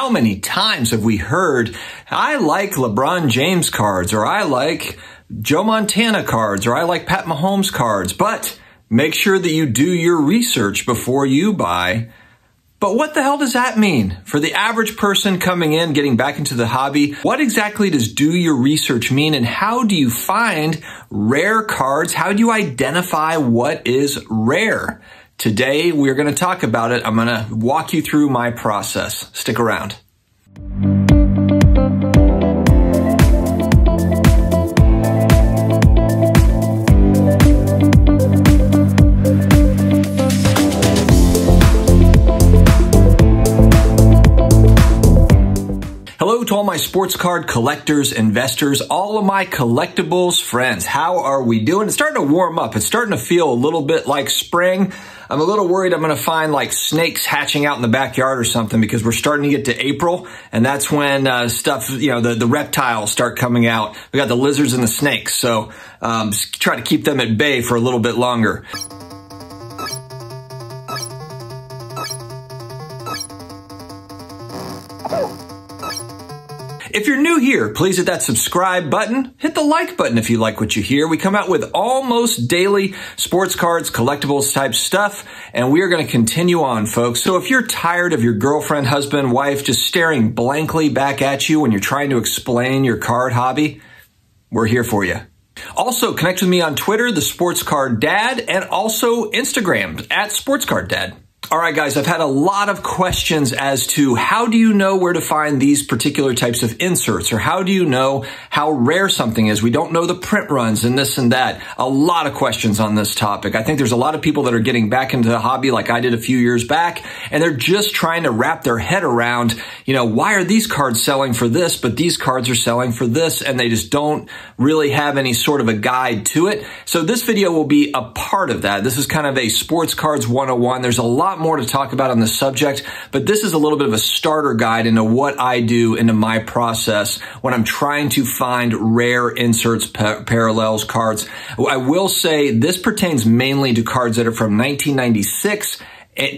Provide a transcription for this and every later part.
how many times have we heard, I like LeBron James cards, or I like Joe Montana cards, or I like Pat Mahomes cards, but make sure that you do your research before you buy. But what the hell does that mean? For the average person coming in, getting back into the hobby, what exactly does do your research mean, and how do you find rare cards? How do you identify what is rare? Today, we're going to talk about it. I'm going to walk you through my process. Stick around. Hello to all my sports card collectors, investors, all of my collectibles friends. How are we doing? It's starting to warm up. It's starting to feel a little bit like spring. I'm a little worried I'm going to find like snakes hatching out in the backyard or something, because we're starting to get to April, and that's when stuff, the reptiles start coming out. We got the lizards and the snakes, so just try to keep them at bay for a little bit longer. If you're new here, please hit that subscribe button. Hit the like button if you like what you hear. We come out with almost daily sports cards, collectibles type stuff, and we are going to continue on, folks. So if you're tired of your girlfriend, husband, wife just staring blankly back at you when you're trying to explain your card hobby, we're here for you. Also, connect with me on Twitter, the Sports Card Dad, and also Instagram at Sports Card Dad. All right, guys, I've had a lot of questions as to how do you know where to find these particular types of inserts, or how do you know how rare something is? We don't know the print runs and this and that. A lot of questions on this topic. I think there's a lot of people that are getting back into the hobby like I did a few years back, and they're just trying to wrap their head around, why are these cards selling for this, but these cards are selling for this, and they just don't really have any sort of a guide to it. So this video will be a part of that. This is kind of a Sports Cards 101. There's a lot more to talk about on this subject, but this is a little bit of a starter guide into what I do, into my process when I'm trying to find rare inserts, parallels, cards. I will say this pertains mainly to cards that are from 1996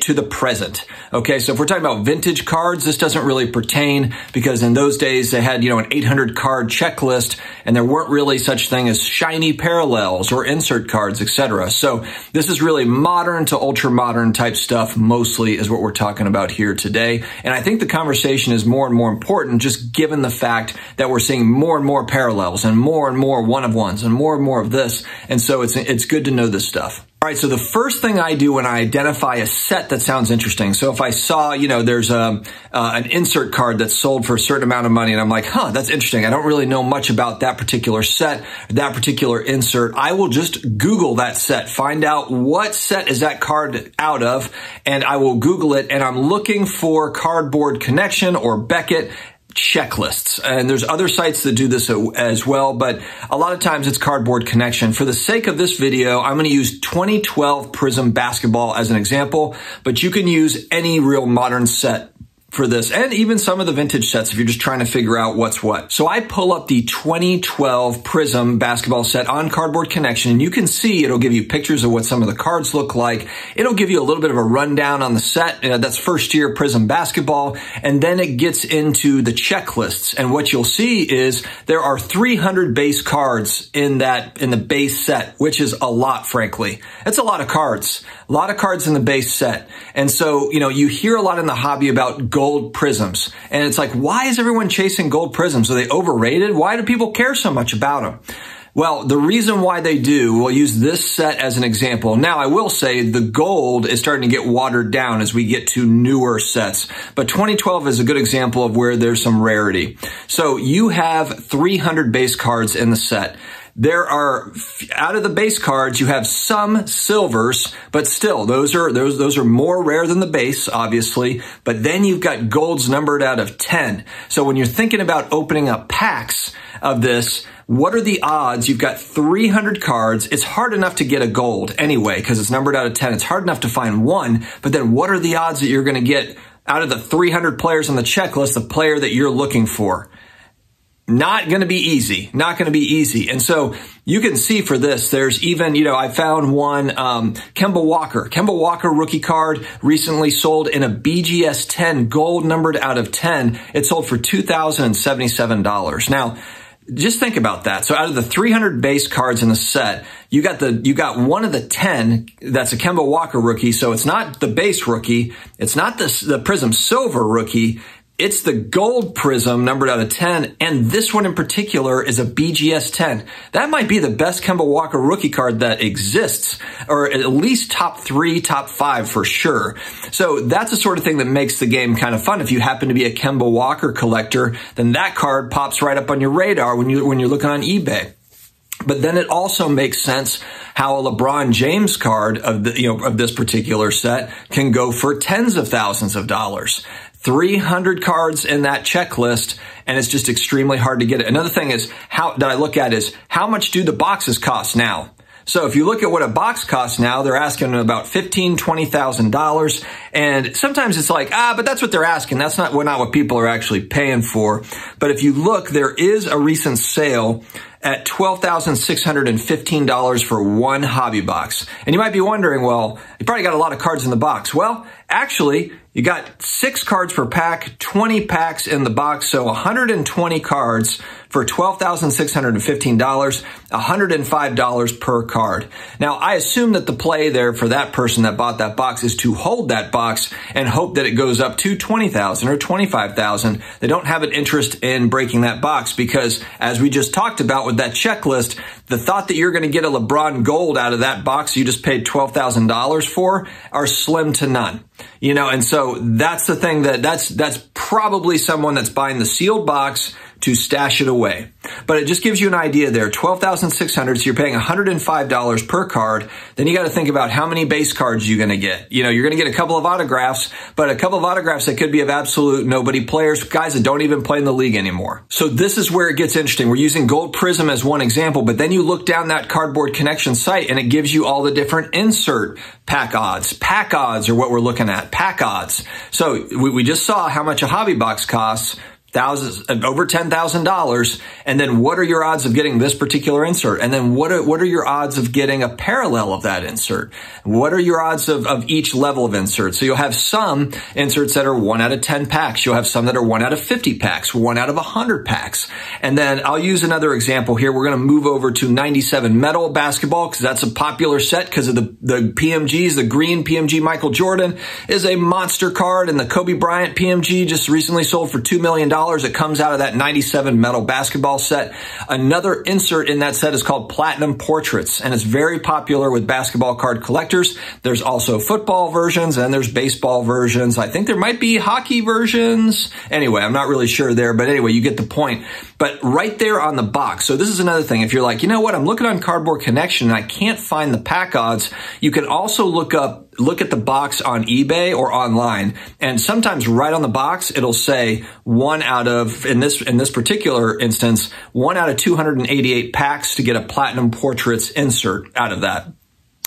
to the present. Okay, so if we're talking about vintage cards, this doesn't really pertain, because in those days they had, an 800 card checklist, and there weren't really such thing as shiny parallels or insert cards, etc. So this is really modern to ultra modern type stuff, mostly, is what we're talking about here today. And I think the conversation is more and more important, just given the fact that we're seeing more and more parallels and more one-of-ones and more of this. And so it's good to know this stuff. All right, so the first thing I do when I identify a set that sounds interesting, so if I saw, there's an insert card that's sold for a certain amount of money, and I'm like, that's interesting. I don't really know much about that particular set, that particular insert. I will just Google that set, find out what set is that card out of, and I will Google it, and I'm looking for Cardboard Connection or Beckett checklists. And there's other sites that do this as well, but a lot of times it's Cardboard Connection. For the sake of this video, I'm going to use 2012 Prizm Basketball as an example, but you can use any real modern set for this, and even some of the vintage sets if you're just trying to figure out what's what. So I pull up the 2012 Prizm basketball set on Cardboard Connection, and you can see it'll give you pictures of what some of the cards look like. It'll give you a little bit of a rundown on the set. That's first year Prizm basketball, and then it gets into the checklists. And what you'll see is there are 300 base cards in the base set, which is a lot, frankly. It's a lot of cards. A lot of cards in the base set. And so, you hear a lot in the hobby about gold Prizms. And it's like, why is everyone chasing gold Prizms? Are they overrated? Why do people care so much about them? Well, the reason why they do, we'll use this set as an example. Now, I will say the gold is starting to get watered down as we get to newer sets. But 2012 is a good example of where there's some rarity. So you have 300 base cards in the set. There are, out of the base cards, you have some silvers, but still, those are more rare than the base, obviously. But then you've got golds numbered out of 10. So when you're thinking about opening up packs of this, what are the odds? You've got 300 cards. It's hard enough to get a gold anyway, because it's numbered out of 10. It's hard enough to find one, but then what are the odds that you're going to get out of the 300 players on the checklist, the player that you're looking for? not going to be easy. Not going to be easy. And so you can see for this, there's even, I found one, Kemba Walker rookie card recently sold in a BGS 10 gold numbered out of 10. It sold for $2,077. Now, just think about that. So out of the 300 base cards in the set, you got one of the 10 that's a Kemba Walker rookie. So it's not the base rookie. It's not the Prism Silver rookie. It's the gold Prism numbered out of 10, and this one in particular is a BGS 10. That might be the best Kemba Walker rookie card that exists, or at least top 3, top 5 for sure. So that's the sort of thing that makes the game kind of fun. If you happen to be a Kemba Walker collector, then that card pops right up on your radar when you're looking on eBay. But then it also makes sense how a LeBron James card of this particular set can go for tens of thousands of dollars. 300 cards in that checklist, and it's just extremely hard to get it. Another thing is that I look at is how much do the boxes cost now? So if you look at what a box costs now, they're asking about $15,000, $20,000. And sometimes it's like, but that's what there asking. That's not what people are actually paying for. But if you look, there is a recent sale at $12,615 for one hobby box. And you might be wondering, well, you probably got a lot of cards in the box. Well, actually, you got 6 cards per pack, 20 packs in the box, so 120 cards for $12,615, $105 per card. Now, I assume that the play there for that person that bought that box is to hold that box and hope that it goes up to $20,000 or $25,000. They don't have an interest in breaking that box because, as we just talked about with that checklist, the thought that you're going to get a LeBron Gold out of that box you just paid $12,000 for are slim to none. And so that's the thing that's probably someone that's buying the sealed box to stash it away. But it just gives you an idea there. $12,600, so you're paying $105 per card. Then you got to think about how many base cards you're going to get. You're going to get a couple of autographs, but a couple of autographs that could be of absolute nobody players, guys that don't even play in the league anymore. So this is where it gets interesting. We're using Gold Prism as one example, but then you look down that Cardboard Connection site and it gives you all the different insert pack odds. Pack odds are what we're looking at. Pack odds. So we just saw how much a hobby box costs. Over $10,000. And then what are your odds of getting this particular insert? And then what are your odds of getting a parallel of that insert? What are your odds of each level of insert? So you'll have some inserts that are 1 out of 10 packs. You'll have some that are 1 out of 50 packs, 1 out of 100 packs. And then I'll use another example here. We're going to move over to 97 Metal Basketball because that's a popular set because of the PMGs. The green PMG Michael Jordan is a monster card, and the Kobe Bryant PMG just recently sold for $2 million. It comes out of that 97 Metal Basketball set. Another insert in that set is called Platinum Portraits, and it's very popular with basketball card collectors. There's also football versions, and there's baseball versions. I think there might be hockey versions. Anyway, I'm not really sure there, but anyway, you get the point. But right there on the box. So this is another thing. If you're like, you know what, I'm looking on Cardboard Connection and I can't find the pack odds, you can also look at the box on eBay or online, and sometimes right on the box it'll say 1 out of, in this particular instance, 1 out of 288 packs to get a Platinum Portraits insert out of that.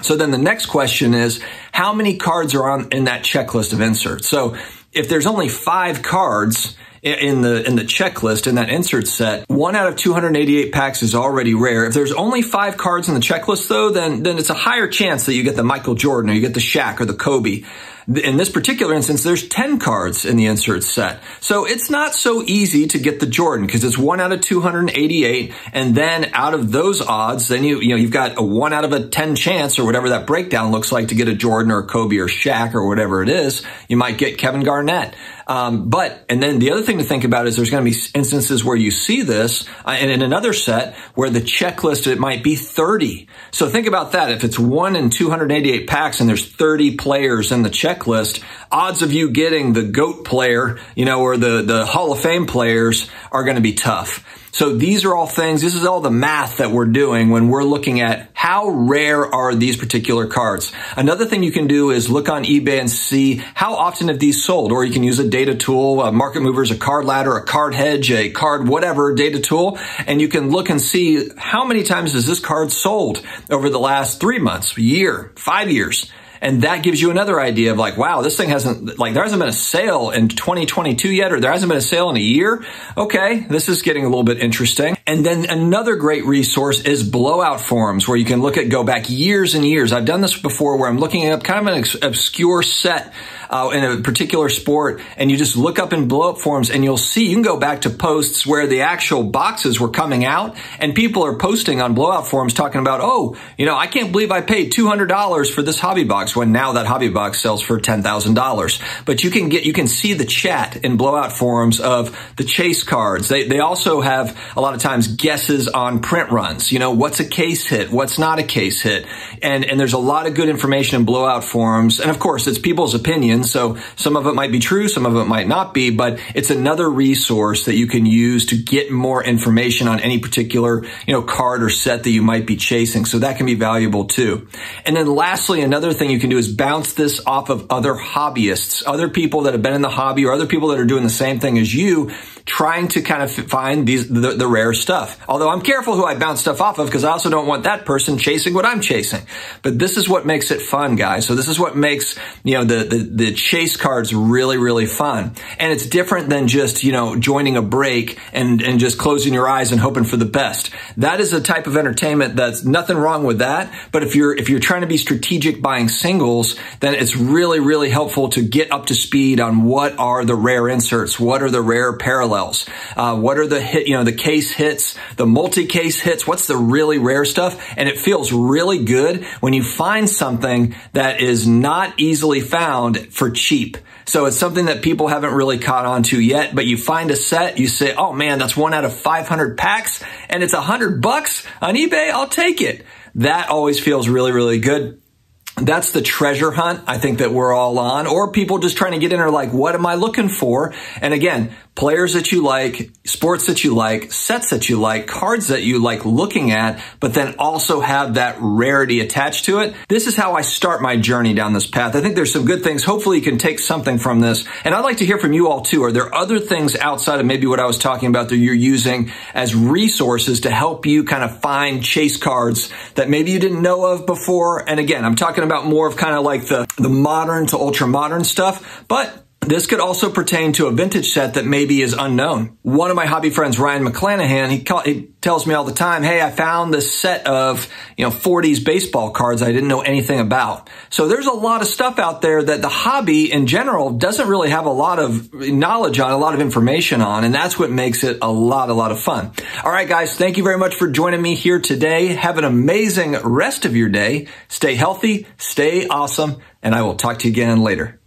So then the next question is, how many cards are in that checklist of inserts? So if there's only 5 cards in the checklist in that insert set, 1 out of 288 packs is already rare. If there's only 5 cards in the checklist though, then it's a higher chance that you get the Michael Jordan or you get the Shaq or the Kobe. In this particular instance, there's 10 cards in the insert set. So it's not so easy to get the Jordan because it's 1 out of 288. And then out of those odds, then you've got a 1 out of a 10 chance or whatever that breakdown looks like to get a Jordan or a Kobe or Shaq or whatever it is. You might get Kevin Garnett. And then the other thing to think about is there's going to be instances where you see this in another set where the checklist, it might be 30. So think about that. If it's 1 in 288 packs and there's 30 players in the checklist, odds of you getting the GOAT player, or the Hall of Fame players are going to be tough. So these are all things, this is all the math that we're doing when we're looking at how rare are these particular cards. Another thing you can do is look on eBay and see how often have these sold, or you can use a data tool, Market Movers, a Card Ladder, a Card Hedge, a card whatever data tool, and you can look and see how many times has this card sold over the last 3 months, a year, 5 years. And that gives you another idea of like, wow, this thing hasn't, like, there hasn't been a sale in 2022 yet, or there hasn't been a sale in a year. Okay, this is getting a little bit interesting. And then another great resource is blowout forums, where you can go back years and years. I've done this before where I'm looking up kind of an obscure set in a particular sport, and you just look up in blowout forums and you'll see, you can go back to posts where the actual boxes were coming out, and people are posting on blowout forums talking about, oh, you know, I can't believe I paid $200 for this hobby box, when now that hobby box sells for $10,000. But you can see the chat in blowout forums of the chase cards. They also have a lot of times guesses on print runs. You know, what's a case hit? What's not a case hit? And there's a lot of good information in blowout forums. And of course, it's people's opinions. So some of it might be true, some of it might not be, but it's another resource that you can use to get more information on any particular, you know, card or set that you might be chasing. So that can be valuable too. And then lastly, another thing you can do is bounce this off of other hobbyists, other people that have been in the hobby, or other people that are doing the same thing as you, trying to kind of find the rare stuff. Although I'm careful who I bounce stuff off of, because I also don't want that person chasing what I'm chasing. But this is what makes it fun, guys. So this is what makes, you know, the chase cards really, really fun. And it's different than just, you know, joining a break and just closing your eyes and hoping for the best. That is a type of entertainment that's nothing wrong with that. But if you're trying to be strategic buying singles, then it's really, really helpful to get up to speed on what are the rare inserts, what are the rare parallels, what are the case hits, the multi-case hits, what's the really rare stuff. And it feels really good when you find something that is not easily found for cheap. So it's something that people haven't really caught on to yet, but you find a set, you say, oh man, that's 1 out of 500 packs and it's $100 on eBay, I'll take it. That always feels really, really good. That's the treasure hunt I think that we're all on, or people just trying to get in are like, what am I looking for? And again, players that you like, sports that you like, sets that you like, cards that you like looking at, but then also have that rarity attached to it. This is how I start my journey down this path. I think there's some good things. Hopefully you can take something from this. And I'd like to hear from you all too. Are there other things outside of maybe what I was talking about that you're using as resources to help you kind of find chase cards that maybe you didn't know of before? And again, I'm talking about more of kind of like the modern to ultra modern stuff, but this could also pertain to a vintage set that maybe is unknown. One of my hobby friends, Ryan McClanahan, he tells me all the time, hey, I found this set of, 40s baseball cards I didn't know anything about. So there's a lot of stuff out there that the hobby in general doesn't really have a lot of knowledge on, a lot of information on, and that's what makes it a lot of fun. All right, guys, thank you very much for joining me here today. Have an amazing rest of your day. Stay healthy, stay awesome, and I will talk to you again later.